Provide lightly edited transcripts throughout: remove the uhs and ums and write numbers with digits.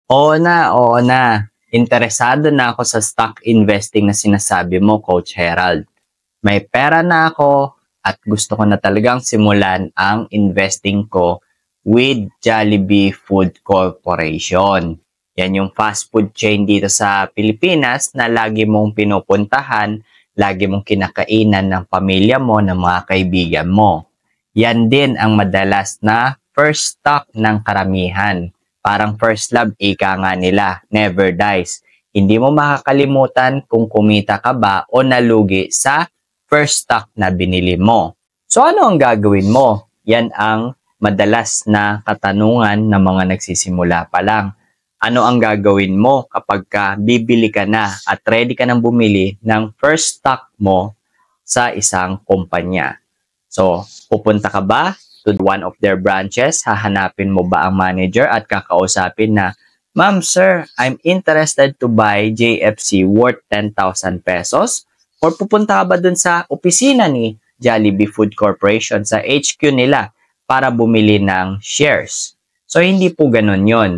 Oo na. Interesado na ako sa stock investing na sinasabi mo, Coach Herald. May pera na ako at gusto ko na talagang simulan ang investing ko with Jollibee Food Corporation. Yan yung fast food chain dito sa Pilipinas na lagi mong pinupuntahan, lagi mong kinakainan ng pamilya mo, ng mga kaibigan mo. Yan din ang madalas na first stock ng karamihan. Parang first love, ika nga nila, never dies. Hindi mo makakalimutan kung kumita ka ba o nalugi sa first stock na binili mo. So ano ang gagawin mo? Yan ang madalas na katanungan ng mga nagsisimula pa lang. Ano ang gagawin mo kapag bibili ka na at ready ka nang bumili ng first stock mo sa isang kumpanya? So, pupunta ka ba to one of their branches? Hahanapin mo ba ang manager at kakausapin na, "Ma'am, sir, I'm interested to buy JFC worth 10,000 pesos?" Or pupunta ka ba dun sa opisina ni Jollibee Food Corporation sa HQ nila para bumili ng shares? So, hindi po ganun yon.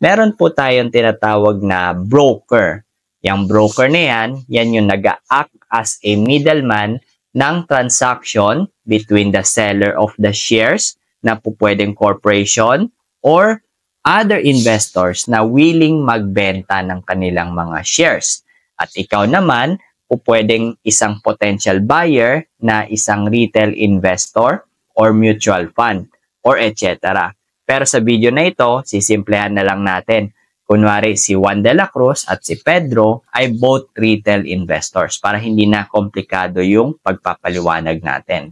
Meron po tayong tinatawag na broker. Yung broker na yan yung nag-act as a middleman ng transaction between the seller of the shares na po pwedeng corporation or other investors na willing magbenta ng kanilang mga shares. At ikaw naman, po pwedeng isang potential buyer na isang retail investor or mutual fund or etc. Pero sa video na ito, sisimplehan na lang natin. Kunwari si Juan de la Cruz at si Pedro ay both retail investors para hindi na komplikado yung pagpapaliwanag natin.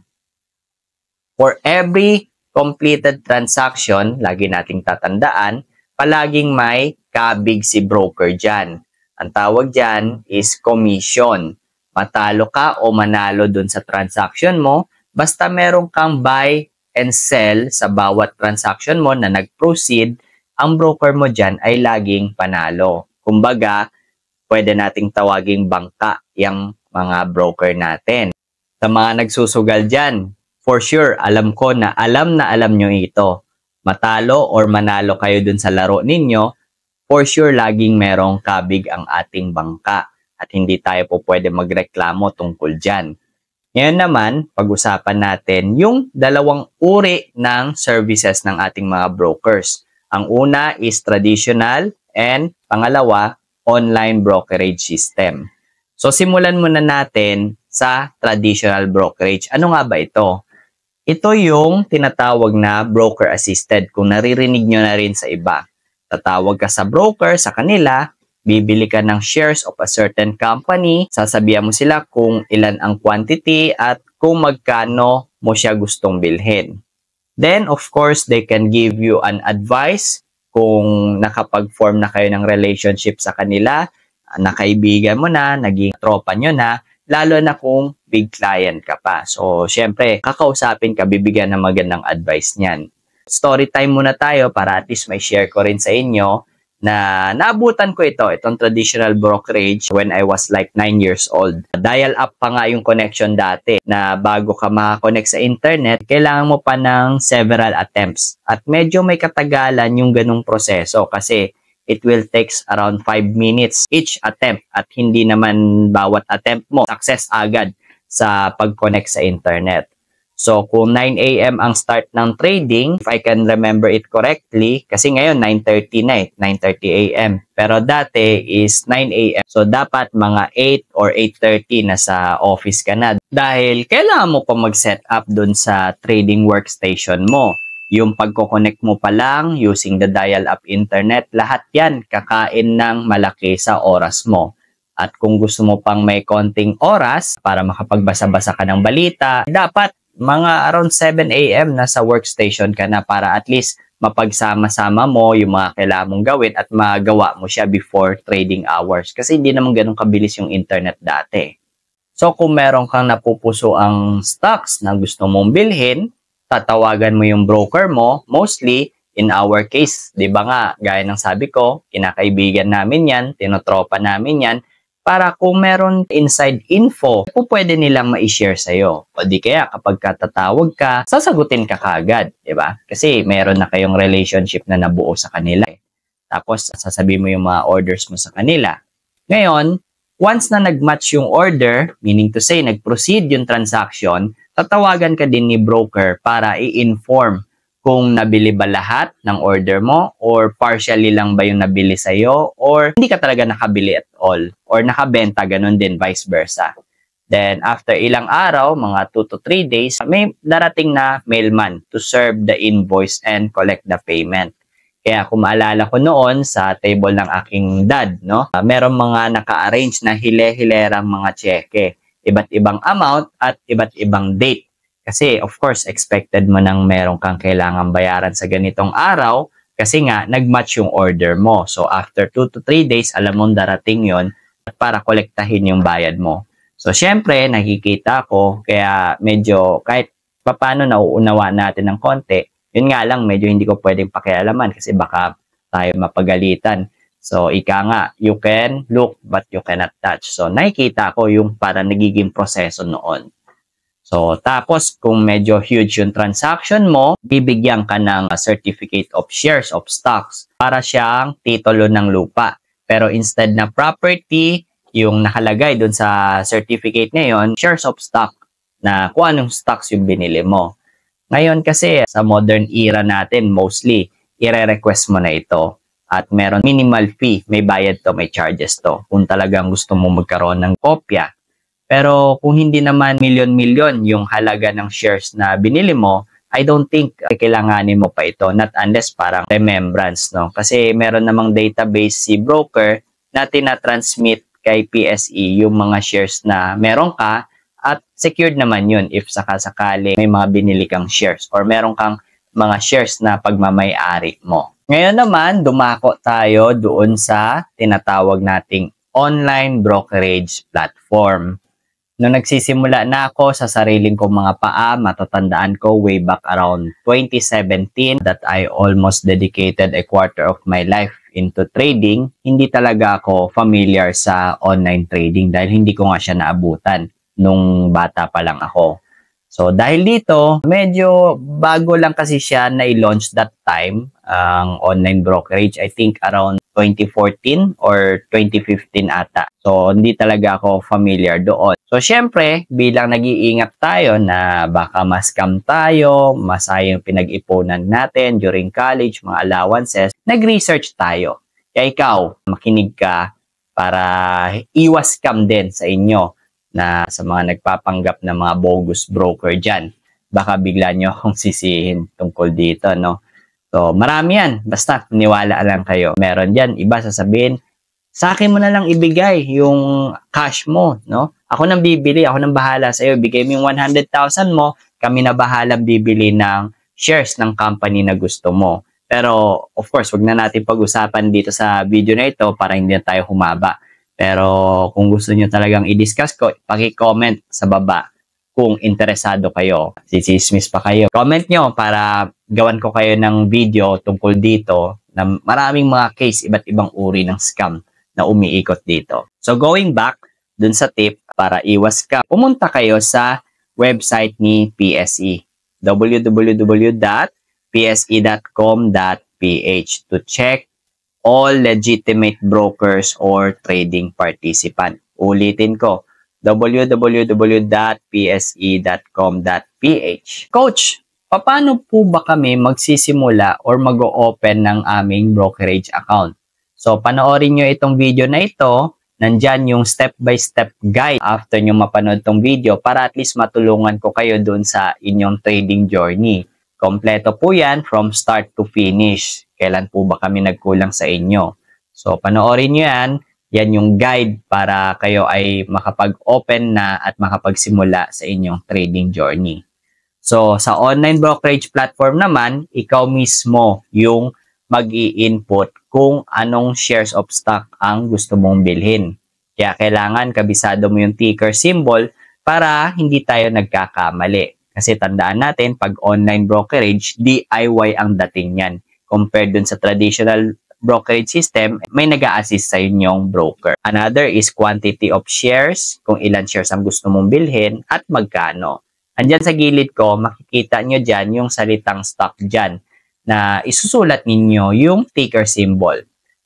For every completed transaction, lagi nating tatandaan, palaging may kabig si broker dyan. Ang tawag dyan is commission. Matalo ka o manalo dun sa transaction mo, basta meron kang buy and sell sa bawat transaction mo na nag-proceed, ang broker mo dyan ay laging panalo. Kumbaga, pwede nating tawaging bangka yung mga broker natin. Sa mga nagsusugal dyan, for sure, alam ko na alam nyo ito. Matalo or manalo kayo dun sa laro ninyo, for sure, laging merong kabig ang ating bangka at hindi tayo po pwede magreklamo tungkol dyan. Ngayon naman, pag-usapan natin yung dalawang uri ng services ng ating mga brokers. Ang una is traditional and pangalawa, online brokerage system. So simulan muna natin sa traditional brokerage. Ano nga ba ito? Ito yung tinatawag na broker assisted kung naririnig nyo na rin sa iba. Tatawag ka sa broker, sa kanila, bibili ka ng shares of a certain company, sasabihan mo sila kung ilan ang quantity at kung magkano mo siya gustong bilhin. Then, of course, they can give you an advice kung nakapag-form na kayo ng relationship sa kanila, nakaibigan mo na, naging tropa nyo na, lalo na kung big client ka pa. So, syempre, kakausapin ka, bibigyan ng magandang advice niyan. Story time muna tayo para at least may share ko rin sa inyo na naabutan ko itong traditional brokerage when I was like 9 years old. Dial up pa nga yung connection dati na bago ka makakonect sa internet, kailangan mo pa ng several attempts. At medyo may katagalan yung ganung proseso kasi it will takes around 5 minutes each attempt at hindi naman bawat attempt mo success agad sa pag-connect sa internet. So, kung 9 AM ang start ng trading, if I can remember it correctly, kasi ngayon 9:30 na 9:30 AM. Pero dati is 9 AM. So, dapat mga 8 or 8:30 na sa office ka na. Dahil kailangan mo pa mag-set up dun sa trading workstation mo. Yung pagko-connect mo pa lang using the dial-up internet, lahat yan kakain ng malaki sa oras mo. At kung gusto mo pang may konting oras para makapagbasa-basa ka ng balita, dapat mga around 7 AM na sa workstation ka na para at least mapagsama-sama mo yung mga kailangan mong gawin at magawa mo siya before trading hours. Kasi hindi naman ganun kabilis yung internet dati. So kung meron kang napupuso ang stocks na gusto mong bilhin, tatawagan mo yung broker mo, mostly in our case, di ba nga, gaya ng sabi ko, kinakaibigan namin yan, tinotropa namin yan, para kung meron inside info, pwede nilang ma-share sa'yo. O di kaya kapag katatawag ka, sasagutin ka kagad, di ba? Kasi meron na kayong relationship na nabuo sa kanila. Tapos sasabihin mo yung mga orders mo sa kanila. Ngayon, once na nag-match yung order, meaning to say, nag-proceed yung transaction, tatawagan ka din ni broker para i-inform kung nabili ba lahat ng order mo or partially lang ba yung nabili sa'yo or hindi ka talaga nakabili at all or nakabenta, ganun din, vice versa. Then, after ilang araw, mga 2 to 3 days, may darating na mailman to serve the invoice and collect the payment. Kaya kung maalala ko noon sa table ng aking dad, no, merong mga naka-arrange na hile-hilerang mga cheque. Iba't ibang amount at iba't ibang date. Kasi of course, expected mo nang meron kang kailangan bayaran sa ganitong araw kasi nga nag-match yung order mo. So after 2 to 3 days, alam mo darating yon para kolektahin yung bayad mo. So syempre, nakikita ko kaya medyo kahit paano nauunawa natin ng konti, yun nga lang medyo hindi ko pwedeng pakialaman kasi baka tayo mapagalitan. So ika nga, you can look but you cannot touch. So nakikita ko yung para nagiging proseso noon. So, tapos kung medyo huge yung transaction mo, bibigyan ka ng certificate of shares of stocks para siyang titulo ng lupa. Pero instead na property, yung nakalagay dun sa certificate ngayon, shares of stock na kung anong stocks yung binili mo. Ngayon kasi sa modern era natin, mostly, i-request mo na ito. At meron minimal fee, may bayad to, may charges to. Kung talagang gusto mo magkaroon ng kopya. Pero kung hindi naman milyon-milyon yung halaga ng shares na binili mo, I don't think kailanganin mo pa ito, not unless parang remembrance, no? Kasi meron namang database si broker na tinatransmit kay PSE yung mga shares na meron ka at secured naman yun if sakasakali may mga binili kang shares or meron kang mga shares na pagmamay-ari mo. Ngayon naman, dumako tayo doon sa tinatawag nating online brokerage platform. Nung nagsisimula na ako sa sariling kong mga paa, matatandaan ko way back around 2017 that I almost dedicated a quarter of my life into trading. Hindi talaga ako familiar sa online trading dahil hindi ko nga siya naabutan nung bata pa lang ako. So dahil dito, medyo bago lang kasi siya na i-launch that time, ang online brokerage, I think around 2014 or 2015 ata. So hindi talaga ako familiar doon. So syempre, bilang nag-iingat tayo na baka ma-scam tayo, masayang pinag-ipunan natin during college, mga allowances, nag-research tayo. Kaya ikaw, makinig ka para iwas scam din sa inyo na sa mga nagpapanggap na mga bogus broker dyan. Baka bigla nyo akong sisihin tungkol dito, no? So, marami yan. Basta, niwala lang kayo. Meron dyan, iba sasabihin, sa akin mo na lang ibigay yung cash mo, no? Ako nang bibili, ako nang bahala sa iyo. Bigay mo yung 100,000 mo, kami na bahalang bibili ng shares ng company na gusto mo. Pero, of course, wag na natin pag-usapan dito sa video na ito para hindi na tayo humaba. Pero kung gusto nyo talagang i-discuss ko, paki-comment sa baba kung interesado kayo. Sisismis pa kayo. Comment nyo para gawan ko kayo ng video tungkol dito na maraming mga case, iba't ibang uri ng scam na umiikot dito. So going back dun sa tip para iwas scam, pumunta kayo sa website ni PSE, www.pse.com.ph to check all legitimate brokers or trading participant. Ulitin ko, www.pse.com.ph. Coach, paano po ba kami magsisimula or mag-o-open ng aming brokerage account? So, panoorin nyo itong video na ito. Nandyan yung step-by-step guide after nyo mapanood itong video para at least matulungan ko kayo dun sa inyong trading journey. Kompleto po yan from start to finish. Kailan po ba kami nagkulang sa inyo? So, panoorin nyo yan. Yan yung guide para kayo ay makapag-open na at makapagsimula sa inyong trading journey. So, sa online brokerage platform naman, ikaw mismo yung mag-i-input kung anong shares of stock ang gusto mong bilhin. Kaya kailangan kabisado mo yung ticker symbol para hindi tayo nagkakamali. Kasi tandaan natin, pag online brokerage, DIY ang dating yan. Compared dun sa traditional brokerage system, may nag-a-assist sa inyong broker. Another is quantity of shares, kung ilan shares ang gusto mong bilhin at magkano. Andyan sa gilid ko, makikita nyo dyan yung salitang stock dyan na isusulat ninyo yung ticker symbol.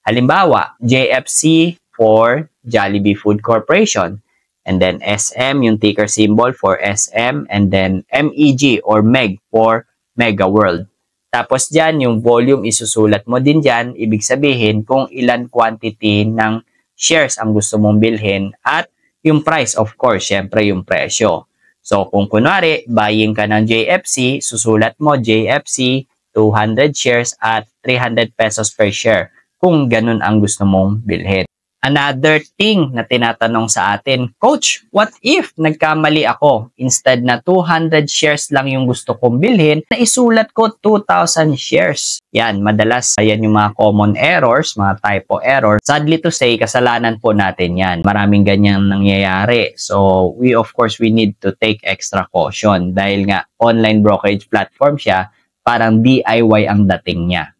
Halimbawa, JFC for Jollibee Food Corporation. And then SM, yung ticker symbol for SM. And then MEG or MEG for Mega World. Tapos dyan, yung volume isusulat mo din dyan. Ibig sabihin kung ilan quantity ng shares ang gusto mong bilhin. At yung price, of course, syempre yung presyo. So, kung kunwari, buying ka ng JFC, susulat mo JFC, 200 shares at 300 pesos per share. Kung ganun ang gusto mong bilhin. Another thing na tinatanong sa atin, Coach, what if nagkamali ako? Instead na 200 shares lang yung gusto kong bilhin, naisulat ko 2,000 shares. Yan, madalas yan yung mga common errors, mga typo errors. Sadly to say, kasalanan po natin yan. Maraming ganyan nangyayari. So, of course, we need to take extra caution dahil nga online brokerage platform siya, parang DIY ang dating niya.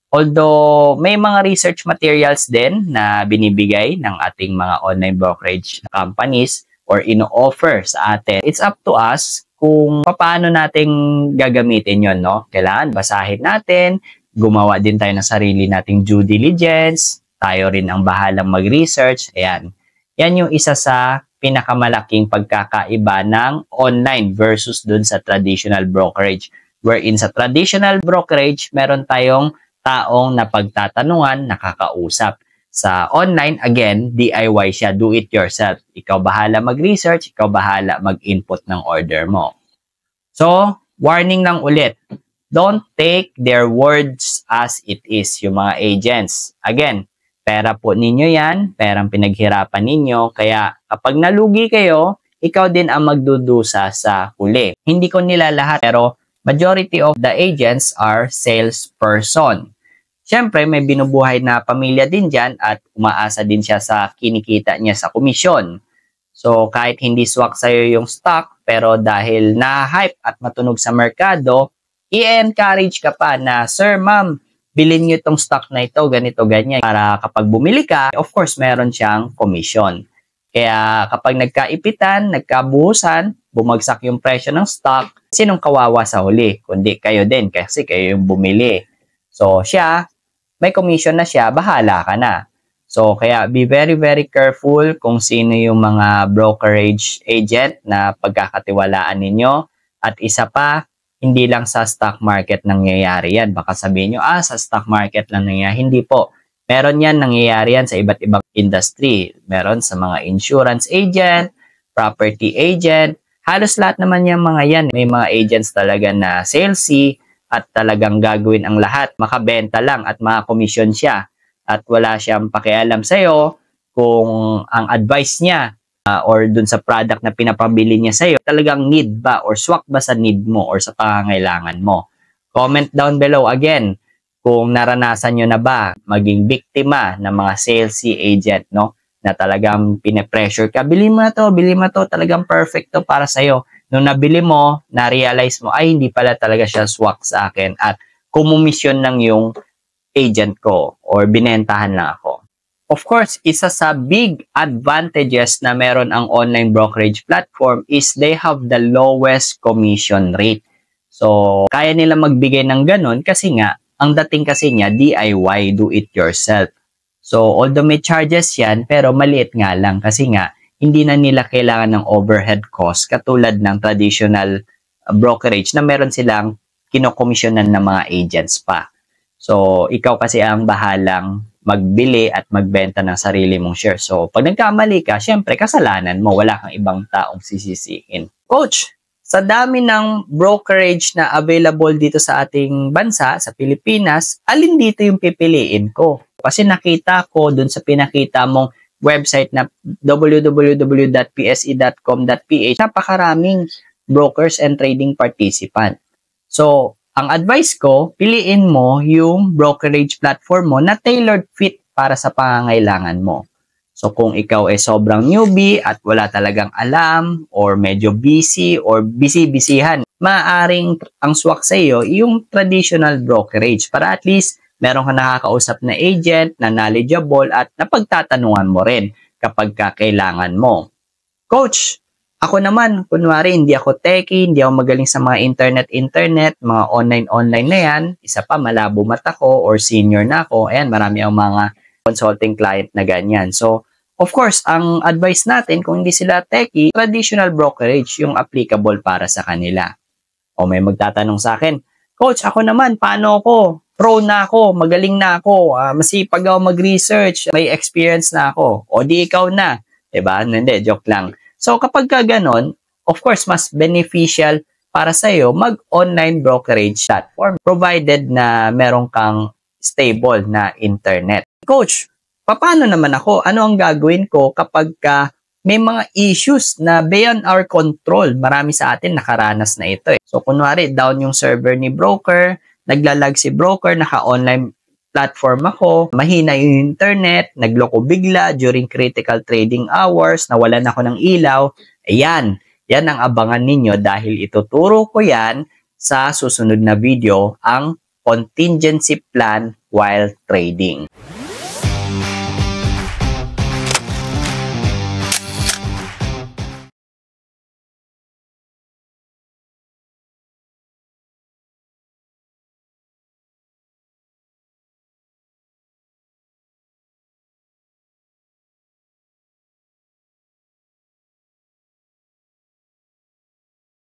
Although may mga research materials din na binibigay ng ating mga online brokerage companies or ino-offer sa atin, it's up to us kung paano natin gagamitin yon, no? Kailangan basahin natin, gumawa din tayo ng sarili nating due diligence, tayo rin ang bahalang mag-research. Ayan. Yan yung isa sa pinakamalaking pagkakaiba ng online versus dun sa traditional brokerage. Wherein sa traditional brokerage, meron tayong taong napagtatanungan, nakakausap. Sa online, again, DIY siya, do it yourself. Ikaw bahala mag-research, ikaw bahala mag-input ng order mo. So, warning lang ulit. Don't take their words as it is, yung mga agents. Again, pera po ninyo yan, perang pinaghirapan ninyo, kaya kapag nalugi kayo, ikaw din ang magdudusa sa huli. Hindi ko nila lahat, pero majority of the agents are salesperson. Siyempre, may binubuhay na pamilya din dyan at umaasa din siya sa kinikita niya sa komisyon. So, kahit hindi swak sa'yo yung stock, pero dahil na-hype at matunog sa merkado, i-encourage ka pa na, Sir, ma'am, bilhin niyo itong stock na ito, ganito, ganyan. Para kapag bumili ka, of course, meron siyang komisyon. Kaya kapag nagkaipitan, nagkabuhusan, bumagsak yung presyo ng stock, sinong kawawa sa huli? Kundi kayo din, kasi kayo yung bumili. So, siya, may commission na siya, bahala ka na. So, kaya be very, very careful kung sino yung mga brokerage agent na pagkakatiwalaan ninyo. At isa pa, hindi lang sa stock market nangyayari yan. Baka sabihin nyo, sa stock market lang nangyayari. Hindi po. Meron yan, nangyayari yan sa iba't ibang industry. Meron sa mga insurance agent, property agent. Halos lahat naman yung mga yan. May mga agents talaga na salesy, at talagang gagawin ang lahat, makabenta lang at makakomisyon siya. At wala siyang pakialam sa'yo kung ang advice niya or dun sa product na pinapabili niya sa'yo, talagang need ba or swak ba sa need mo or sa pangangailangan mo. Comment down below again kung naranasan nyo na ba maging biktima ng mga salesy agent, no? Na talagang pine-pressure ka, bili mo na to, talagang perfect to para sa'yo. Nung nabili mo, na-realize mo, ay hindi pala talaga siya swak sa akin at kumumisyon lang yung agent ko or binentahan lang ako. Of course, isa sa big advantages na meron ang online brokerage platform is they have the lowest commission rate. So, kaya nila magbigay ng ganun kasi nga, ang dating kasi niya, DIY, do it yourself. So, although may charges yan, pero maliit nga lang kasi nga, hindi na nila kailangan ng overhead cost katulad ng traditional brokerage na meron silang kinokomisyonan ng mga agents pa. So, ikaw kasi ang bahalang magbili at magbenta ng sarili mong share. So, pag nagkamali ka, syempre, kasalanan mo. Wala kang ibang taong sisisihin. Coach, sa dami ng brokerage na available dito sa ating bansa, sa Pilipinas, alin dito yung pipiliin ko? Kasi nakita ko dun sa pinakita mong website na www.pse.com.ph, napakaraming brokers and trading participant. So, ang advice ko, piliin mo yung brokerage platform mo na tailored fit para sa pangangailangan mo. So, kung ikaw ay sobrang newbie at wala talagang alam or medyo busy or busy-busyhan, maaaring ang swak sa iyo yung traditional brokerage para at least meron ka nakakausap na agent na knowledgeable at napagtatanungan mo rin kapag kailangan mo. Coach, ako naman, kunwari, hindi ako techie, hindi ako magaling sa mga internet, mga online na yan. Isa pa, malabo mata ko or senior na ako. Ayan, marami ang mga consulting client na ganyan. So, of course, ang advice natin kung hindi sila techie, traditional brokerage yung applicable para sa kanila. O may magtatanong sa akin, Coach, ako naman, paano ako? Pro na ako, magaling na ako, masipag ako mag-research, may experience na ako. O di ikaw na. Diba? Hindi, joke lang. So kapag ka ganon, of course, mas beneficial para sa iyo mag-online brokerage platform provided na meron kang stable na internet. Coach, paano naman ako? Ano ang gagawin ko kapag ka may mga issues na beyond our control? Marami sa atin nakaranas na ito. So, kunwari, down yung server ni broker, naglalag si broker, naka-online platform ako, mahina yung internet, nagloko bigla during critical trading hours, nawalan ako ng ilaw. Ayan, yan ang abangan ninyo dahil ituturo ko yan sa susunod na video, ang contingency plan while trading.